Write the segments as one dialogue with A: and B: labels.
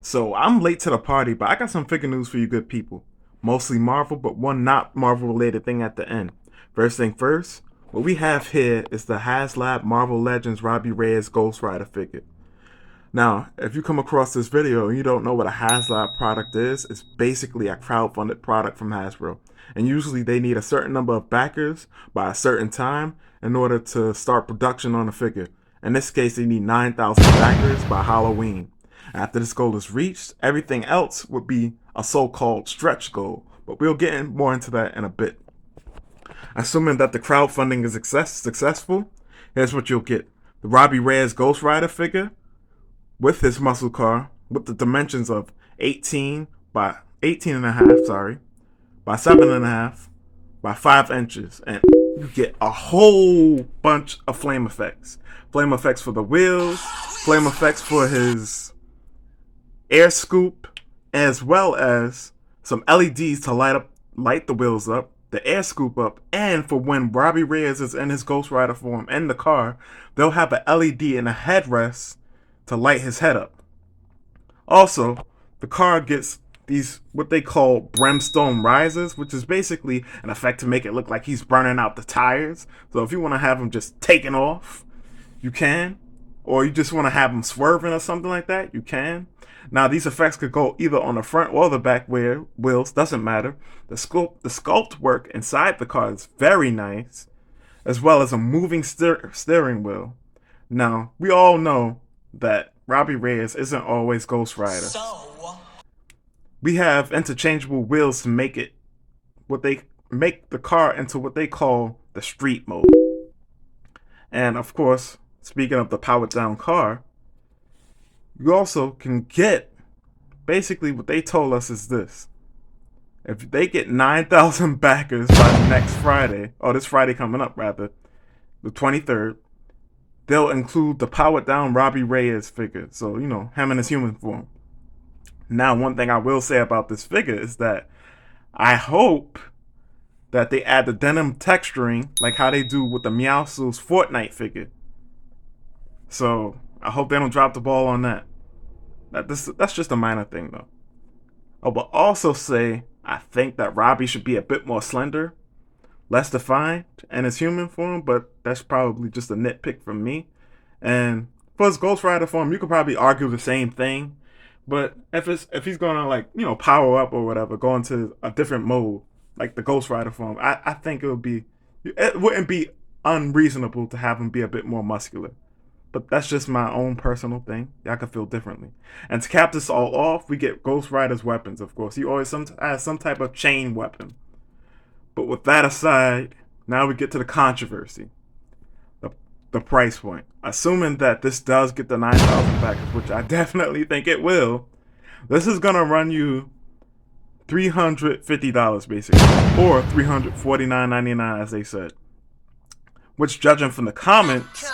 A: So I'm late to the party, but I got some figure news for you good people. Mostly Marvel, but one not Marvel related thing at the end. First thing first, what we have here is the HasLab Marvel Legends Robbie Reyes Ghost Rider figure. Now, if you come across this video and you don't know what a HasLab product is, it's basically a crowdfunded product from Hasbro. And usually they need a certain number of backers by a certain time in order to start production on a figure. In this case, they need 9,000 backers by Halloween. After this goal is reached, everything else would be a so-called stretch goal, but we'll get more into that in a bit. Assuming that the crowdfunding is successful, here's what you'll get. The Robbie Reyes Ghost Rider figure with his muscle car with the dimensions of 18 by 18 and a half, by 7.5 by 5 inches, and you get a whole bunch of flame effects. Flame effects for the wheels, flame effects for his air scoop, as well as some LEDs to light the wheels up, the air scoop up, and for when Robbie Reyes is in his Ghost Rider form in the car, they'll have an LED in a headrest to light his head up. Also, the car gets these what they call brimstone risers, which is basically an effect to make it look like he's burning out the tires. So if you want to have him just taking off, you can. Or you just want to have him swerving or something like that, you can. Now, these effects could go either on the front or the back wheels, doesn't matter. The sculpt work inside the car is very nice, as well as a moving steering wheel. Now, we all know that Robbie Reyes isn't always Ghost Rider. We have interchangeable wheels to make the car into what they call the street mode. And of course, speaking of the powered down car, you also can get basically what they told us is this. If they get 9,000 backers by next Friday, or this Friday coming up rather, the 23rd, they'll include the powered down Robbie Reyes figure. So, him in his human form. Now, one thing I will say about this figure is that I hope that they add the denim texturing like how they do with the Meowscles Fortnite figure. So, I hope they don't drop the ball on that. That's just a minor thing, though. I will also say I think that Robbie should be a bit more slender, less defined in his human form, but that's probably just a nitpick from me. And for his Ghost Rider form, you could probably argue the same thing. But if he's gonna power up or whatever, go into a different mode, like the Ghost Rider form, I think it wouldn't be unreasonable to have him be a bit more muscular. But that's just my own personal thing. Y'all can feel differently. And to cap this all off, we get Ghost Rider's weapons, of course. He always has some type of chain weapon. But with that aside, now we get to the controversy. The price point. Assuming that this does get the 9,000 backers, which I definitely think it will, this is going to run you $350 basically, or $349.99 as they said. Which, judging from the comments,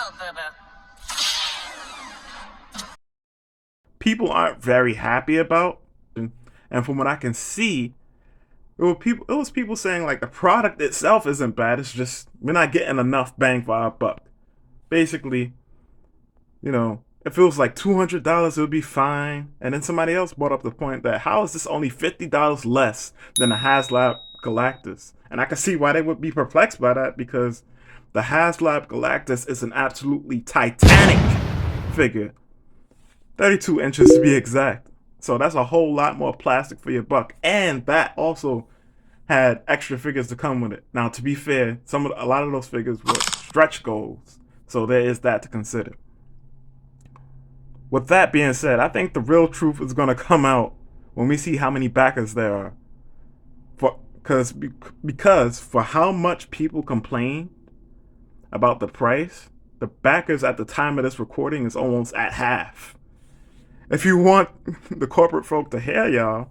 A: people aren't very happy about. And from what I can see, it was people saying like the product itself isn't bad. It's just we're not getting enough bang for our buck. Basically, if it was like $200, it would be fine. And then somebody else brought up the point that how is this only $50 less than the HasLab Galactus? And I can see why they would be perplexed by that, because the HasLab Galactus is an absolutely titanic figure. 32 inches to be exact. So that's a whole lot more plastic for your buck. And that also had extra figures to come with it. Now, to be fair, a lot of those figures were stretch goals. So there is that to consider. With that being said, I think the real truth is going to come out when we see how many backers there are. Because for how much people complain about the price, the backers at the time of this recording is almost at half. If you want the corporate folk to hear y'all,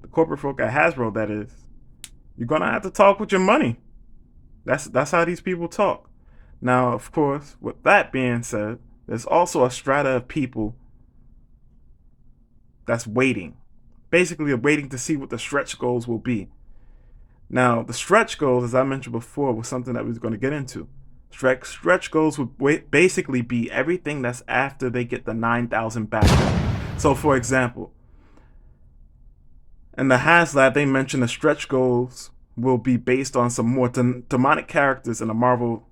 A: the corporate folk at Hasbro, that is, you're going to have to talk with your money. That's how these people talk. Now, of course, with that being said, there's also a strata of people that's waiting. Basically, waiting to see what the stretch goals will be. Now, the stretch goals, as I mentioned before, was something that we was going to get into. Stretch goals would basically be everything that's after they get the 9,000 backers. So, for example, in the HasLab, they mentioned the stretch goals will be based on some more demonic characters in the Marvel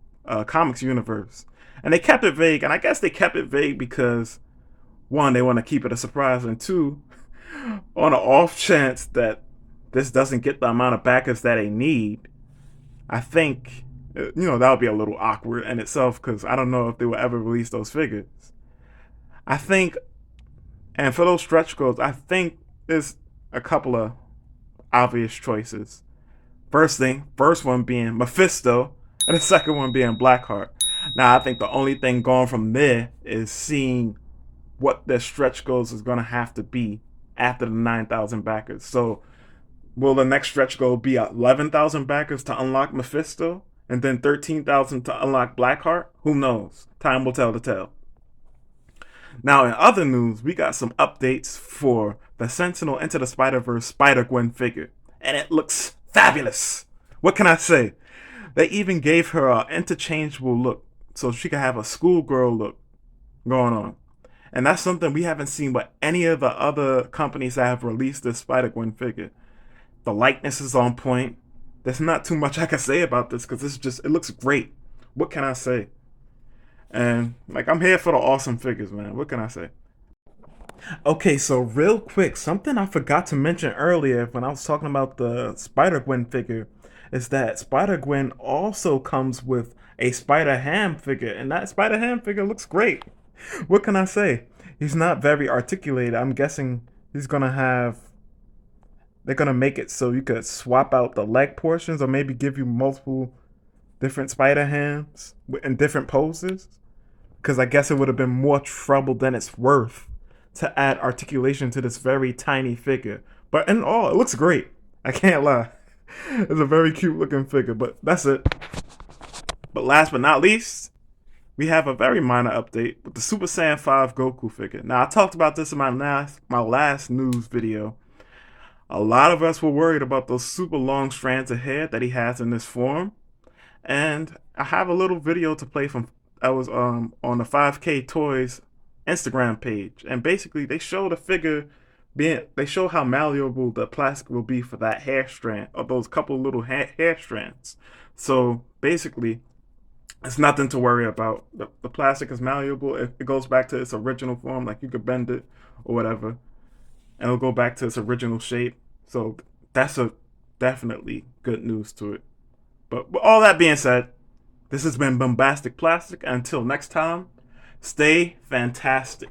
A: comics universe. And they kept it vague, and I guess they kept it vague because, one, they want to keep it a surprise, and two, on an off chance that this doesn't get the amount of backers that they need, I think, that would be a little awkward in itself because I don't know if they will ever release those figures. I think, and for those stretch goals, I think there's a couple of obvious choices. First one being Mephisto, and the second one being Blackheart. Now, I think the only thing going from there is seeing what their stretch goals is going to have to be after the 9,000 backers. So, will the next stretch goal be 11,000 backers to unlock Mephisto, and then 13,000 to unlock Blackheart? Who knows? Time will tell the tale. Now, in other news, we got some updates for the Sentinel Into the Spider-Verse Spider-Gwen figure, and it looks fabulous. What can I say? They even gave her an interchangeable look, so she could have a schoolgirl look going on. And that's something we haven't seen with any of the other companies that have released this Spider-Gwen figure. The likeness is on point. There's not too much I can say about this because it looks great. What can I say? And I'm here for the awesome figures, man. What can I say? Okay, so real quick, something I forgot to mention earlier when I was talking about the Spider-Gwen figure is that Spider-Gwen also comes with a Spider-Ham figure, and that Spider-Ham figure looks great. What can I say? He's not very articulated. I'm guessing they're gonna make it so you could swap out the leg portions or maybe give you multiple different Spider-Hams in different poses. Because I guess it would have been more trouble than it's worth to add articulation to this very tiny figure. But in all, it looks great. I can't lie. It's a very cute looking figure, but that's it. But last but not least, we have a very minor update with the Super Saiyan 5 Goku figure. Now, I talked about this in my last news video. A lot of us were worried about those super long strands of hair that he has in this form. And I have a little video to play from I was on the 5K Toys Instagram page, and basically they show the figure they show how malleable the plastic will be for that hair strand or those couple little hair strands. So basically, it's nothing to worry about. The plastic is malleable. It goes back to its original form, like you could bend it or whatever, and it'll go back to its original shape. So that's a definitely good news to it. But with all that being said, this has been Bombastic Plastic. Until next time, stay fantastic.